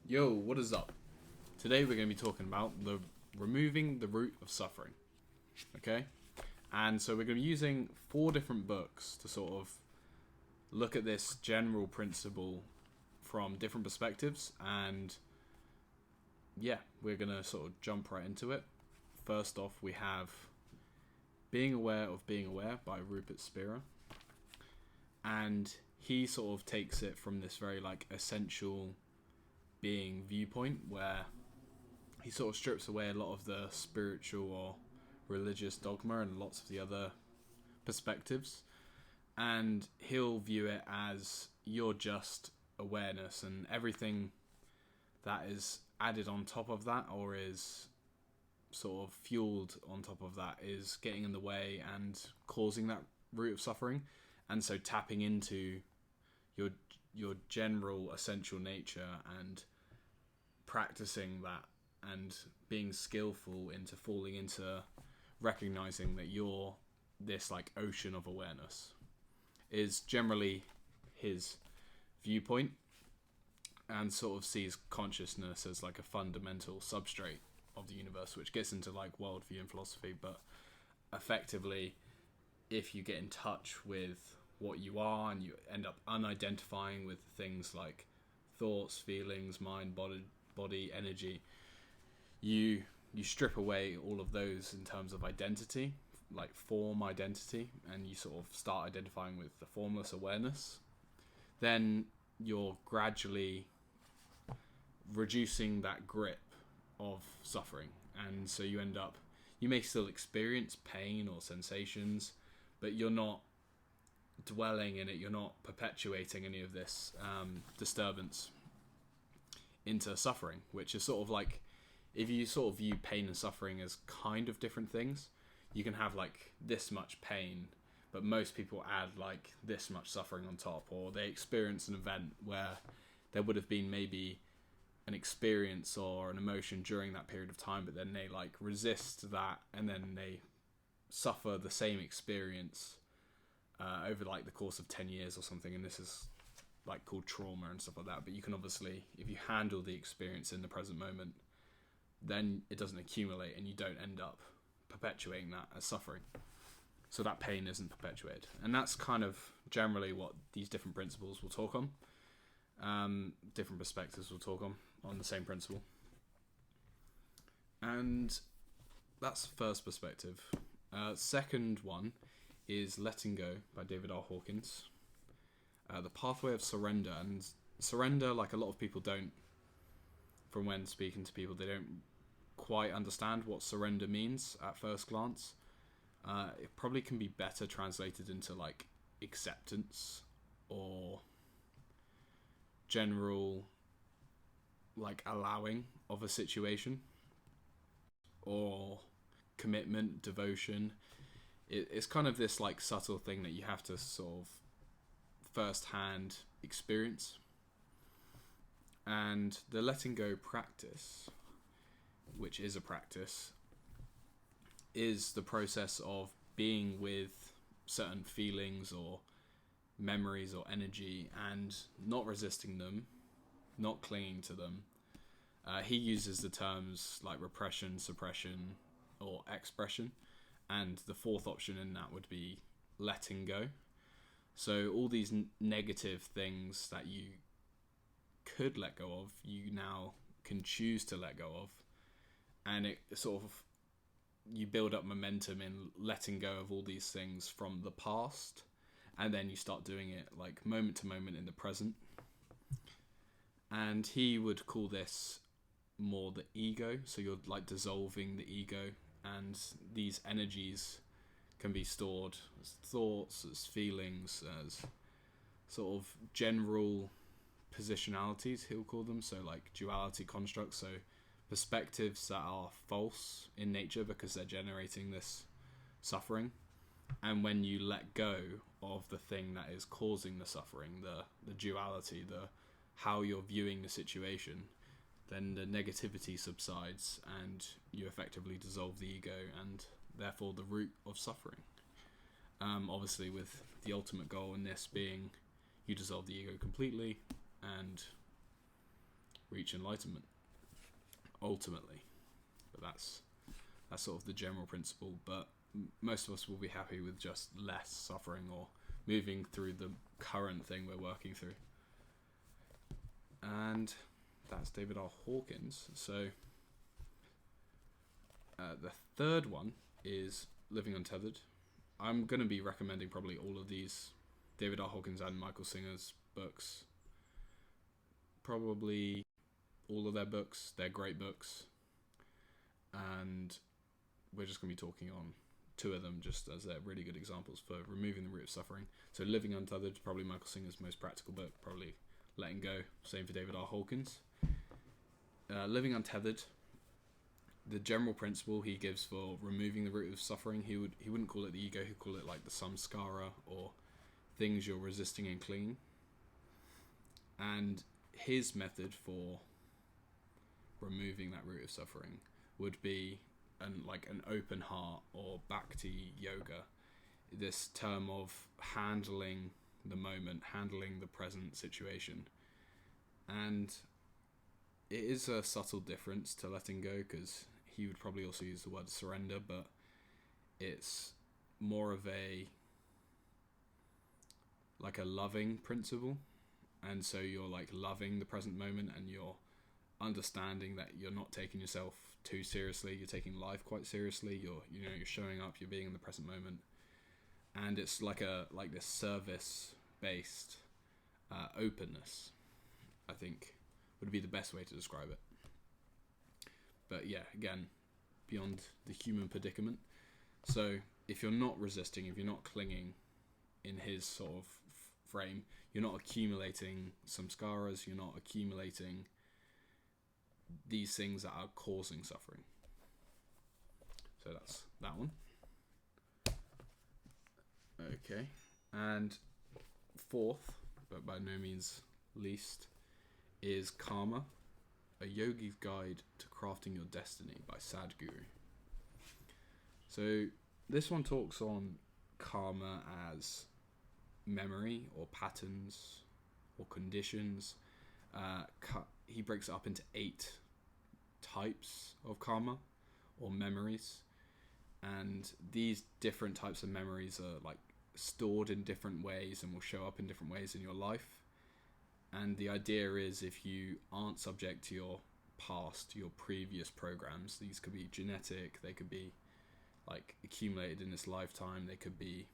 Yo, what is up? Today we're going to be talking about the removing the root of suffering. Okay? And so we're going to be using four different books to sort of look at this general principle from different perspectives. And yeah, we're going to sort of jump right into it. First off, we have Being Aware of Being Aware by Rupert Spira. And he sort of takes it from this very like essential being viewpoint where he sort of strips away a lot of the spiritual or religious dogma and lots of the other perspectives, and he'll view it as you're just awareness, and everything that is added on top of that or is sort of fueled on top of that is getting in the way and causing that root of suffering. And so tapping into your general essential nature and practicing that and being skillful into falling into recognizing that you're this like ocean of awareness is generally his viewpoint, and sort of sees consciousness as like a fundamental substrate of the universe, which gets into like worldview and philosophy. But effectively, if you get in touch with what you are and you end up unidentifying with things like thoughts, feelings, mind, body energy, you strip away all of those in terms of identity, like form identity, and you sort of start identifying with the formless awareness, then you're gradually reducing that grip of suffering. And so you may still experience pain or sensations, but you're not dwelling in it, you're not perpetuating any of this disturbance into suffering, which is sort of like, if you sort of view pain and suffering as kind of different things, you can have like this much pain, but most people add like this much suffering on top, or they experience an event where there would have been maybe an experience or an emotion during that period of time, but then they like resist that and then they suffer the same experience over like the course of 10 years or something, and this is like called trauma and stuff like that. But you can obviously, if you handle the experience in the present moment, then it doesn't accumulate and you don't end up perpetuating that as suffering. So that pain isn't perpetuated. And that's kind of generally what these different principles will talk on. Different perspectives will talk on the same principle. And that's the first perspective. Second one is Letting Go by David R. Hawkins. The Pathway of Surrender. And surrender, like a lot of people don't, from when speaking to people, they don't quite understand what surrender means at first glance. It probably can be better translated into like acceptance or general like allowing of a situation, or commitment, devotion. It's kind of this like subtle thing that you have to sort of first hand experience. And the letting go practice, which is a practice, is the process of being with certain feelings or memories or energy and not resisting them, not clinging to them. He uses the terms like repression, suppression, or expression, and the fourth option in that would be letting go. So all these negative things that you could let go of, you now can choose to let go of, and it sort of, you build up momentum in letting go of all these things from the past, and then you start doing it like moment to moment in the present. And he would call this more the ego, so you're like dissolving the ego, and these energies can be stored as thoughts, as feelings, as sort of general positionalities, he'll call them, so like duality constructs, so perspectives that are false in nature because they're generating this suffering. And when you let go of the thing that is causing the suffering, the duality, the how you're viewing the situation, then the negativity subsides and you effectively dissolve the ego and therefore the root of suffering. Obviously with the ultimate goal in this being you dissolve the ego completely and reach enlightenment ultimately. But that's sort of the general principle. But most of us will be happy with just less suffering or moving through the current thing we're working through. And that's David R. Hawkins. So the third one is Living Untethered. I'm going to be recommending probably all of these David R. Hawkins and Michael Singer's books. Probably all of their books. They're great books. And we're just going to be talking on two of them just as they're really good examples for removing the root of suffering. So Living Untethered, probably Michael Singer's most practical book. Probably Letting Go. Same for David R. Hawkins. Living Untethered, the general principle he gives for removing the root of suffering, he wouldn't call it the ego, he'd call it like the samskara, or things you're resisting and clinging. And his method for removing that root of suffering would be an open heart, or bhakti yoga, this term of handling the moment, handling the present situation. And it is a subtle difference to letting go, because he would probably also use the word surrender, but it's more of a loving principle. And so you're loving the present moment, and you're understanding that you're not taking yourself too seriously, you're taking life quite seriously, you're showing up, you're being in the present moment. And it's this service based openness, I think would be the best way to describe it. But yeah, again, beyond the human predicament. So if you're not resisting, if you're not clinging in his sort of frame, you're not accumulating samskaras, you're not accumulating these things that are causing suffering. So that's that one. Okay, and fourth, but by no means least, is Karma, A Yogi's Guide to Crafting Your Destiny by Sadhguru. So this one talks on karma as memory or patterns or conditions. He breaks it up into 8 types of karma or memories, and these different types of memories are stored in different ways and will show up in different ways in your life. And the idea is, if you aren't subject to your past, your previous programs, these could be genetic, they could be accumulated in this lifetime, they could be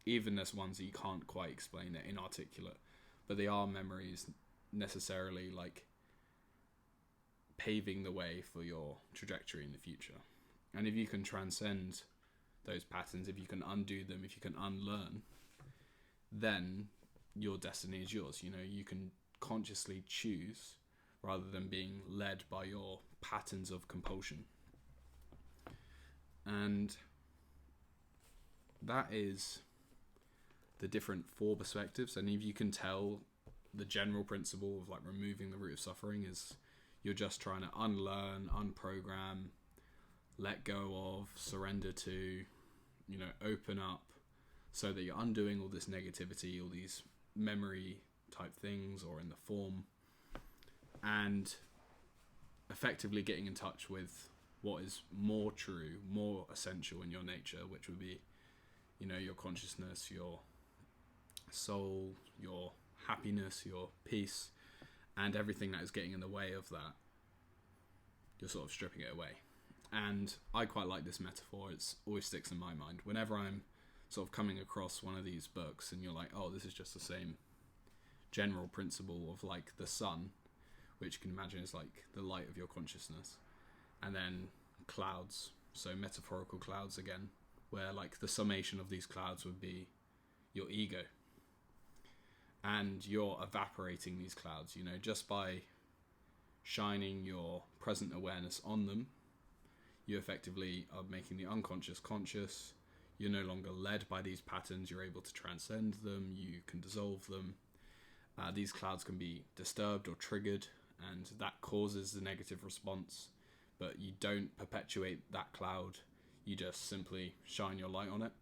even as ones that you can't quite explain, they're inarticulate, but they are memories necessarily paving the way for your trajectory in the future. And if you can transcend those patterns, if you can undo them, if you can unlearn, then your destiny is yours. You can consciously choose rather than being led by your patterns of compulsion. And that is the different 4 perspectives. And if you can tell, the general principle of removing the root of suffering is you're just trying to unlearn, unprogram, let go of, surrender to, open up, so that you're undoing all this negativity, all these memory type things, or in the form, and effectively getting in touch with what is more true, more essential in your nature, which would be, your consciousness, your soul, your happiness, your peace, and everything that is getting in the way of that, you're sort of stripping it away. And I quite like this metaphor. It always sticks in my mind whenever I'm sort of coming across one of these books and you're like, oh, this is just the same general principle of the sun, which you can imagine is the light of your consciousness, and then clouds, so metaphorical clouds again, where the summation of these clouds would be your ego, and you're evaporating these clouds, just by shining your present awareness on them. You effectively are making the unconscious conscious. You're no longer led by these patterns. You're able to transcend them. You can dissolve them. These clouds can be disturbed or triggered, and that causes the negative response. But you don't perpetuate that cloud. You just simply shine your light on it.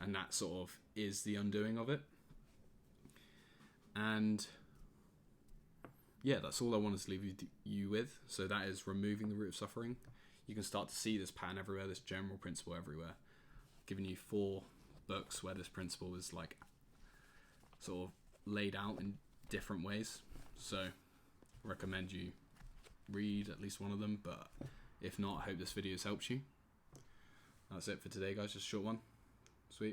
And that sort of is the undoing of it. And yeah, that's all I wanted to leave you with. So that is removing the root of suffering. You can start to see this pattern everywhere, this general principle everywhere. Giving you 4 books where this principle is like sort of laid out in different ways. So I recommend you read at least one of them, but if not, I hope this video has helped you. That's it for today, guys. Just a short one. Sweet.